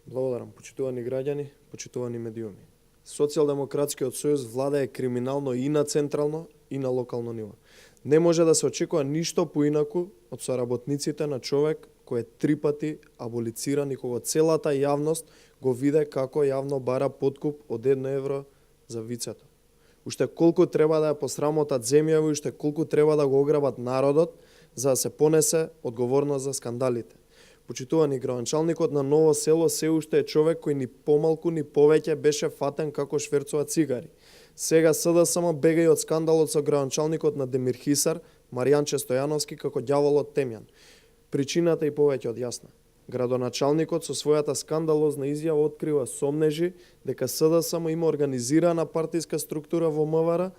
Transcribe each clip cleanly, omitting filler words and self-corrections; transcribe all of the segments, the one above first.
Благодарам, почитувани граѓани, почитувани медиуми. Социјалдемократскиот сојуз владае криминално и на централно и на локално ниво. Не може да се очекува ништо поинаку од соработниците на човек кој е 3 пати аболициран и кога целата јавност го виде како јавно бара подкуп од 1 евро за вицето. Уште колку треба да ја посрамотат земјава и уште колку треба да го ограбат народот за да се понесе одговорност за скандалите. Почитувани, градоначалникот на Ново село се уште е човек кој ни помалку ни повеќе беше фатен како шверцува цигари. Сега СДСМ бега и од скандалот со градоначалникот на Демирхисар, Маријанче Стојановски, како ѓаволот Темјан. Причината и повеќе од јасна. Градоначалникот со својата скандалозна изјава открива сомнежи дека СДСМ има организирана партиска структура во МВР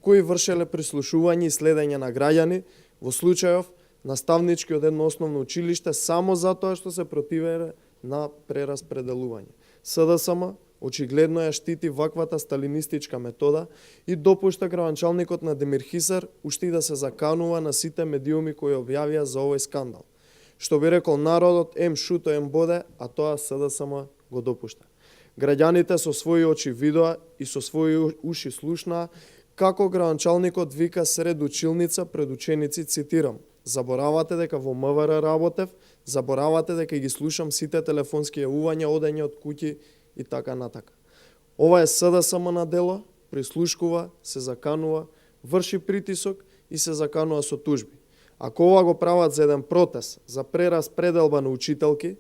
кои вршеле прислушување и следење на граѓани, во случајов наставнички од едно основно училиште само затоа што се противеле на прераспределување. СДСМ очигледно ја штити ваквата сталинистичка метода и допушта градоначалникот на Демирхисар уште и да се заканува на сите медиуми кои објавија за овој скандал. Што би рекол народот, ем шуто, ем боде, а тоа СДСМ го допушта. Граѓаните со своји очи видоа и со своји уши слушнаа како градоначалникот вика сред училница пред ученици, цитирам: "Заборавате дека во МВР работев, заборавате дека ги слушам сите телефонски јавувања, одење од куќи и така натака." Ова е СДСМ на дело, прислушкува, се заканува, врши притисок и се заканува со тужби. Ако ова го прават за еден протест, за прераспределба на учителки,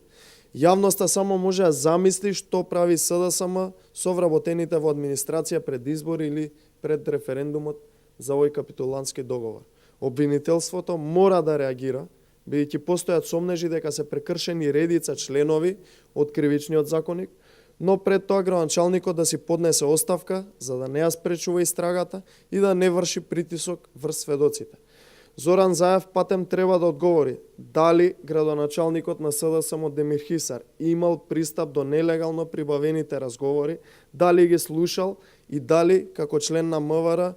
јавноста само може да замисли што прави СДСМ со вработените во администрација пред избори или пред референдумот за овој капитулантски договор. Обвинителството мора да реагира, бидејќи постојат сомнежи дека се прекршени редица членови од кривичниот законник, но пред тоа градоначалникот да си поднесе оставка за да не ја спречува истрагата и да не врши притисок врз сведоците. Зоран Заев патем треба да одговори дали градоначалникот на СДСМ Демирхисар имал пристап до нелегално прибавените разговори, дали ги слушал и дали како член на МВР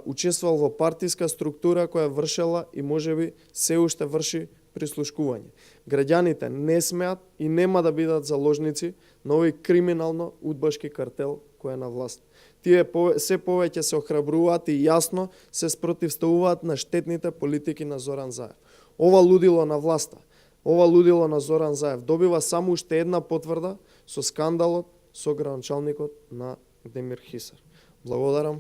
учествувал во партиска структура која вршела и можеби се уште врши прислушкување. Граѓаните не смеат и нема да бидат заложници на овој криминално удбашки картел кој е на власт. Тие се повеќе се охрабруваат и јасно се спротивставуваат на штетните политики на Зоран Заев. Ова лудило на власта, ова лудило на Зоран Заев добива само уште една потврда со скандалот со градоначалникот на Демирхисар. Благодарам.